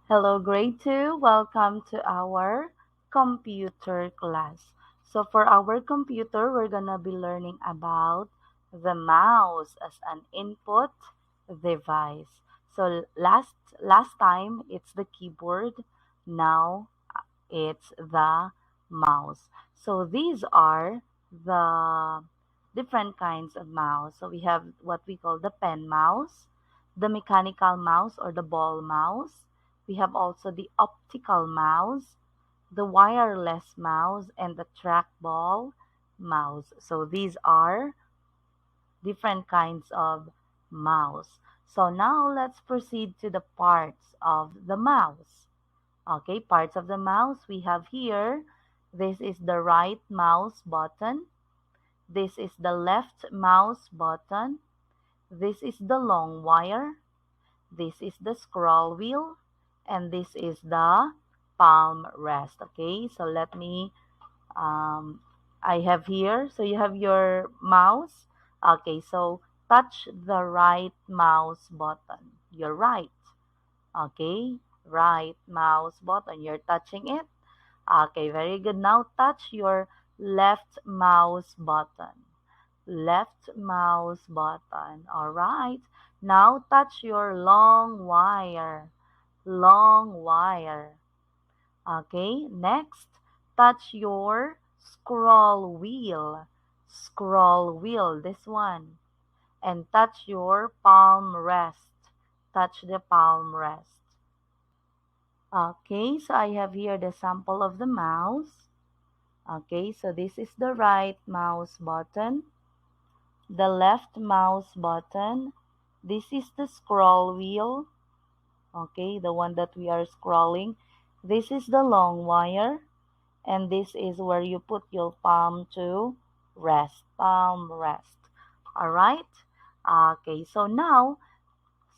Hello, grade 2. Welcome to our computer class. So, for our computer, we're going to be learning about the mouse as an input device. So, last time it's the keyboard, now it's the mouse. So, these are the different kinds of mouse. So, we have what we call the pen mouse, the mechanical mouse or the ball mouse. We have also the optical mouse, the wireless mouse, and the trackball mouse. So these are different kinds of mouse. So now let's proceed to the parts of the mouse. Okay, parts of the mouse we have here. This is the right mouse button. This is the left mouse button. This is the long wire. This is the scroll wheel, and this is the palm rest. Okay, so let me, um, I have here, so you have your mouse. Okay, so touch the right mouse button. You're right. Okay, right mouse button. You're touching it. Okay, very good. Now touch your left mouse button. Left mouse button. All right. Now touch your long wire. Long wire. Okay. Next, touch your scroll wheel. Scroll wheel. This one. And touch your palm rest. Touch the palm rest. Okay. So I have here the sample of the mouse. Okay. So this is the right mouse button. The left mouse button. This is the scroll wheel, okay, the one that we are scrolling. This is the long wire, and this is where you put your palm to rest, palm rest. All right. Okay, so now,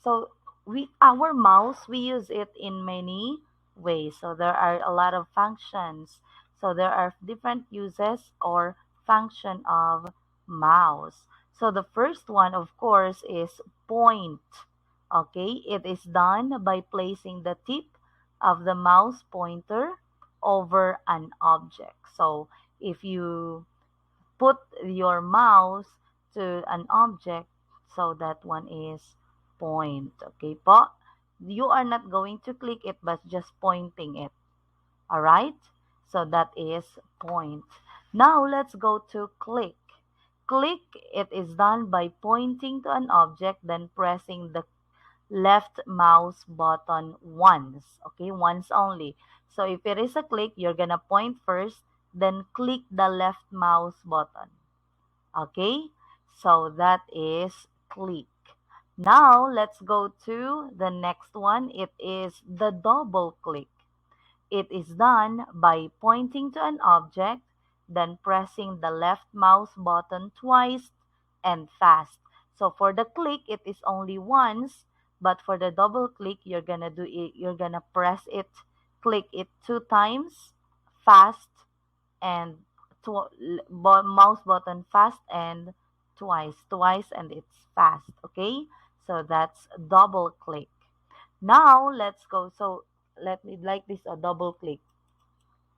so we our mouse we use it in many ways. So there are a lot of functions. So there are different uses or function of mouse. So the first one of course is point. Okay, it is done by placing the tip of the mouse pointer over an object. So if you put your mouse to an object, so that one is point. Okay po? You are not going to click it but just pointing it. Alright? So that is point. Now let's go to click. Click, it is done by pointing to an object, then pressing the left mouse button once. Okay, once only. So if it is a click, you're gonna point first, then click the left mouse button. Okay, so that is click. Now let's go to the next one. It is the double click. It is done by pointing to an object, then pressing the left mouse button twice and fast. So for the click, it is only once, but for the double click, you're gonna press it, click it two times, fast, and mouse button fast and twice, and it's fast. Okay, so that's double click. Now let's go. So let me like this a double click.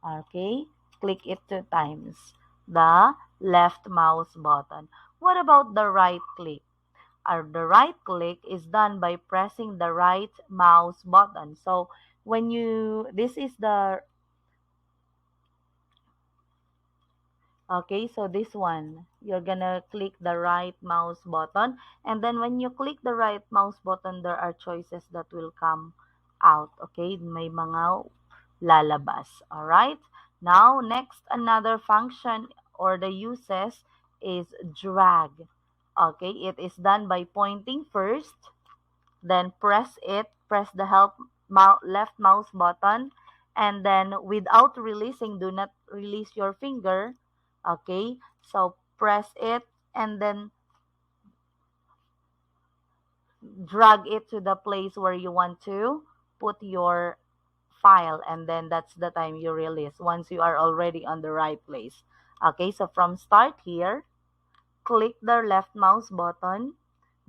Okay, click it two times. The left mouse button. What about the right click? The right click is done by pressing the right mouse button. So when you, this is the, okay, so this one, you're gonna click the right mouse button. And then when you click the right mouse button, there are choices that will come out. Okay, may mga lalabas. Alright, now next, another function or the uses is drag. Okay, it is done by pointing first, then press the left mouse button, and then without releasing, do not release your finger. Okay, so press it and then drag it to the place where you want to put your file, and then that's the time you release once you are already on the right place. Okay, so from start here, click the left mouse button,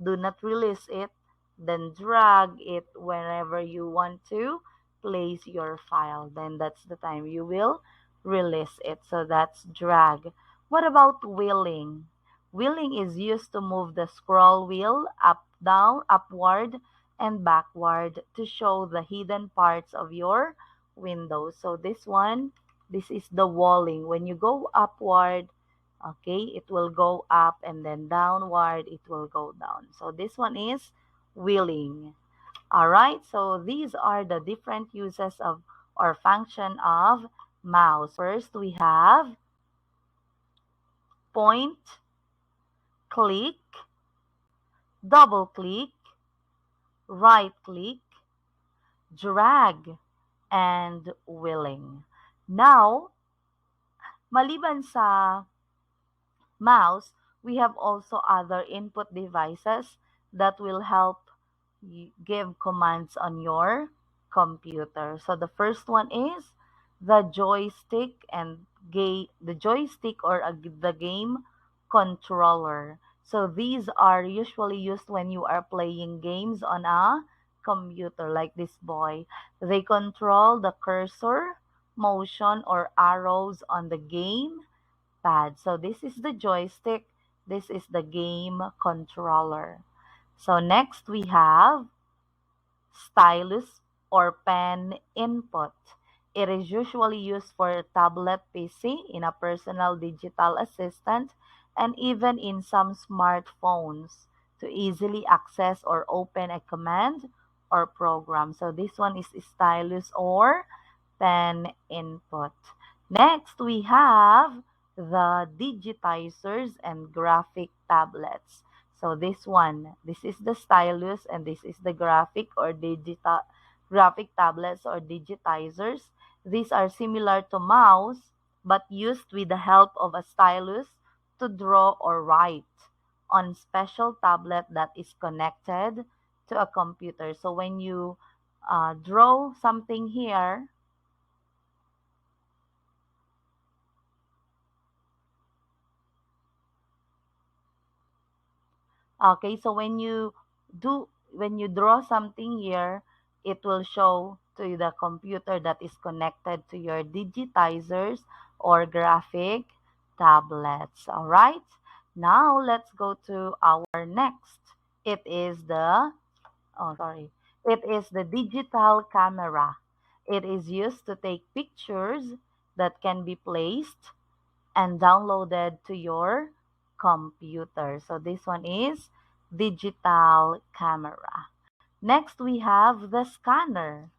do not release it, then drag it wherever you want to. place your file. Then that's the time you will release it. So that's drag. What about wheeling? Wheeling is used to move the scroll wheel up, down, upward, and backward to show the hidden parts of your window. So this is the walling. When you go upward, okay, it will go up, and then downward, it will go down. So this one is wheeling. All right, so these are the different uses of or function of mouse. First, we have point, click, double click, right click, drag, and wheeling. Now, maliban sa mouse, we have also other input devices that will help give commands on your computer. So the first one is the joystick and the joystick or the game controller. So these are usually used when you are playing games on a computer like this boy. They control the cursor, motion, or arrows on the game pad. So this is the joystick. This is the game controller. So next we have stylus or pen input. It is usually used for a tablet PC, in a personal digital assistant, and even in some smartphones to easily access or open a command or program. So this one is stylus or pen input. Next, we have the digitizers and graphic tablets. So this is the stylus and this is the graphic tablets or digitizers. These are similar to mouse but used with the help of a stylus to draw or write on special tablet that is connected to a computer. So when you draw something here, okay, so when you draw something here, it will show to the computer that is connected to your digitizers or graphic tablets. All right. Now let's go to our next. It is the oh sorry. It is the digital camera. It is used to take pictures that can be placed and downloaded to your computer. So this one is digital camera. Next, we have the scanner.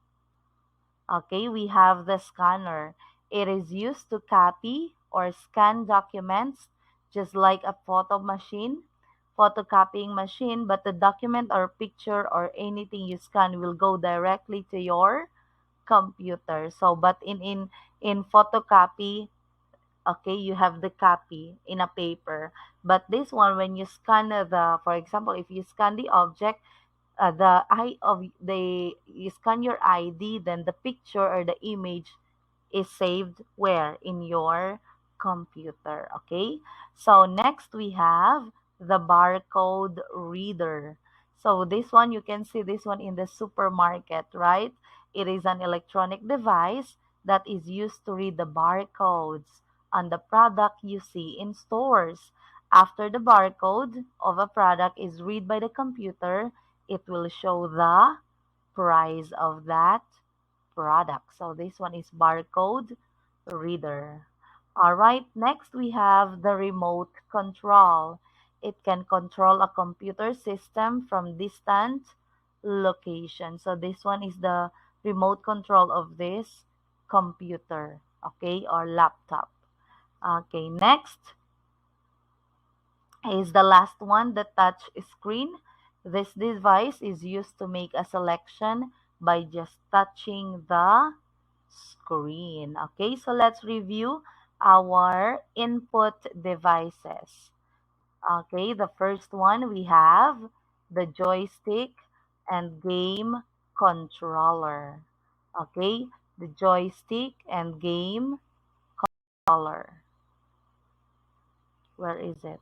Okay, we have the scanner. It is used to copy or scan documents just like a photocopying machine, but the document or picture or anything you scan will go directly to your computer. So, but in photocopy, okay, you have the copy in a paper, but this one when you scan for example, if you scan the object, the eye of the you scan your ID, then the picture or the image is saved where in your computer. Okay, so next we have the barcode reader. So this one, you can see this one in the supermarket, right? It is an electronic device that is used to read the barcodes on the product you see in stores. After the barcode of a product is read by the computer, it will show the price of that product. So this one is barcode reader. All right, next we have the remote control. It can control a computer system from distant location. So this one is the remote control of this computer, okay, or laptop. Okay, next is the last one, the touch screen. This device is used to make a selection by just touching the screen. Okay, so let's review our input devices. Okay, the first one we have the joystick and game controller. Okay, the joystick and game controller. Where is it?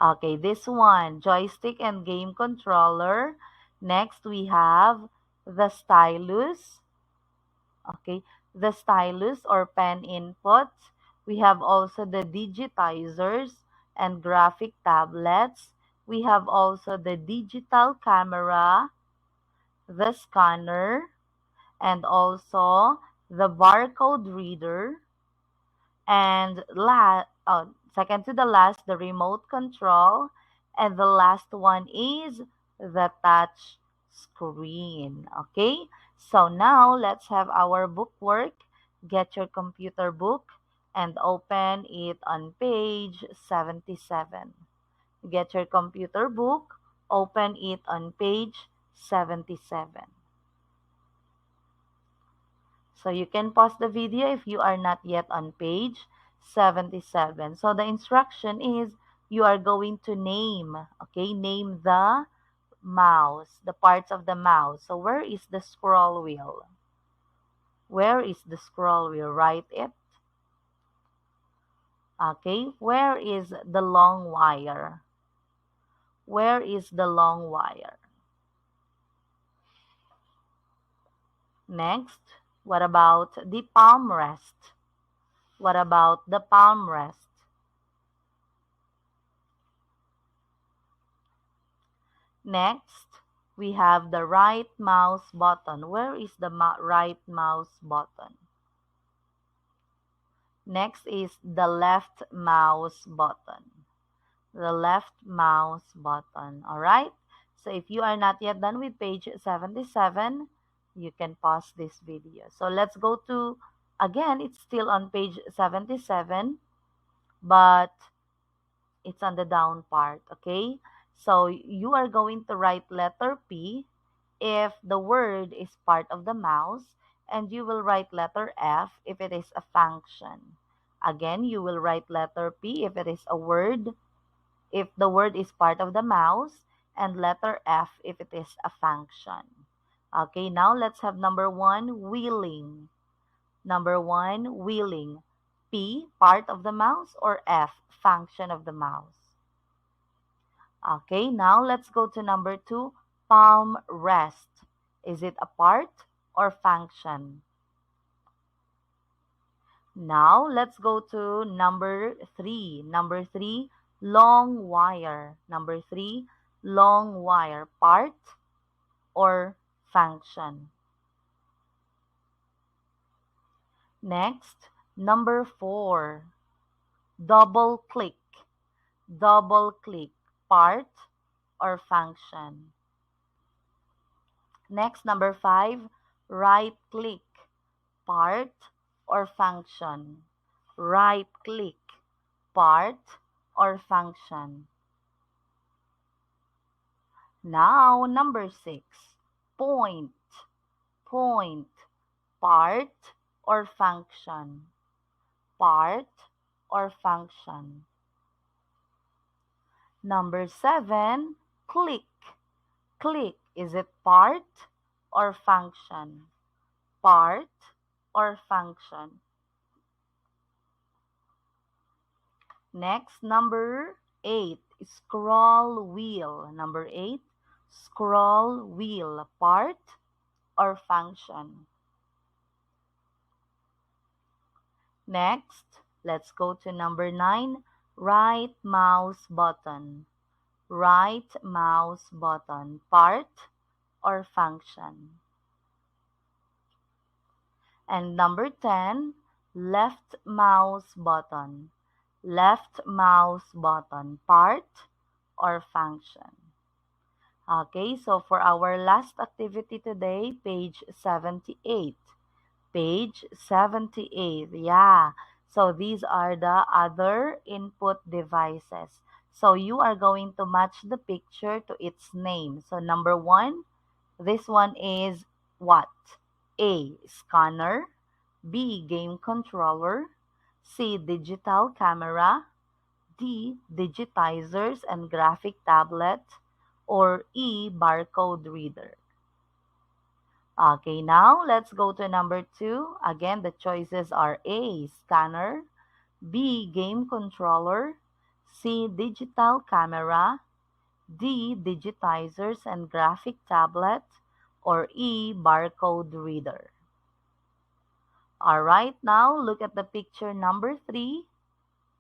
Okay, this one, joystick and game controller. Next, we have the stylus, okay, the stylus or pen input. We have also the digitizers and graphic tablets. We have also the digital camera, the scanner, and also the barcode reader. And second to the last, the remote control. And the last one is the touch screen. Okay, so now let's have our book work. Get your computer book and open it on page 77. Get your computer book, open it on page 77. So you can pause the video if you are not yet on page 77. So the instruction is you are going to name, okay, name the mouse, the parts of the mouse. So where is the scroll wheel? Where is the scroll wheel? Write it. Okay, where is the long wire? Where is the long wire? Next, what about the palm rest? What about the palm rest? Next, we have the right mouse button. Where is the right mouse button? Next is the left mouse button. The left mouse button. All right? So if you are not yet done with page 77, you can pause this video. So let's go to, again, it's still on page 77, but it's on the down part, okay? So you are going to write letter P if the word is part of the mouse, and you will write letter F if it is a function. Again, you will write letter P if it is a word, if the word is part of the mouse, and letter F if it is a function. Okay, now let's have number one, wheeling. Number one, wheeling. P, part of the mouse, or F, function of the mouse. Okay, now let's go to number two, palm rest. Is it a part or function? Now let's go to number three. Number three, long wire. Number three, long wire. Part or function? Next, number four, double click. Double click. Part or function? Next, number five, right click. Part or function? Right click. Part or function? Now, number six, point. Point. Part or function? Part or function? Number seven, click. Click. Is it part or function? Part or function? Next, number eight, scroll wheel. Number eight, scroll wheel. Part or function? Next, let's go to number nine, right mouse button. Right mouse button. Part or function? And number 10, left mouse button. Left mouse button. Part or function? Okay, so for our last activity today, page 78. Page 78, yeah. So these are the other input devices. So you are going to match the picture to its name. So number one, this one is what? A, scanner. B, game controller. C, digital camera. D, digitizers and graphic tablet. Or E, barcode reader. Okay, now let's go to number two. Again, the choices are A, scanner. B, game controller. C, digital camera. D, digitizers and graphic tablet. or E. Barcode reader? All right, now look at the picture number 3.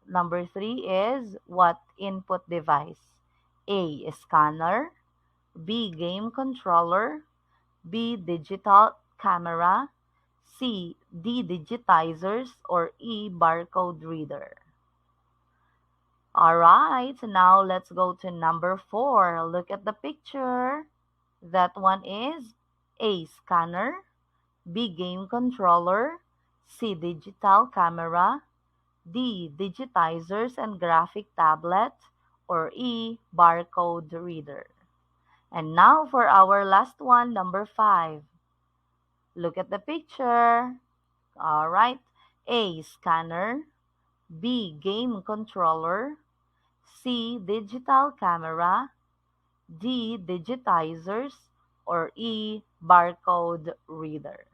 Number 3 is what input device? A. Scanner, B. Game controller, B. Digital camera, C. D-digitizers, or E. Barcode reader? All right, now let's go to number 4. Look at the picture. That one is A. Scanner, B. Game controller, C. Digital camera, D. Digitizers and graphic tablet, or E. Barcode reader? And now for our last one, number 5. Look at the picture. All right. A. Scanner, B. Game controller, C. Digital camera, D. Digitizers, or E. Barcode reader?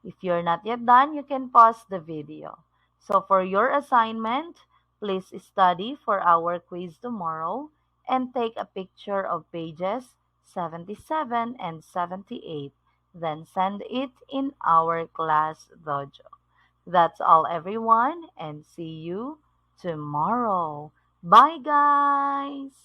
If you're not yet done, you can pause the video. So for your assignment, please study for our quiz tomorrow and take a picture of pages 77 and 78. Then send it in our class dojo. That's all, everyone, and see you tomorrow. Bye, guys!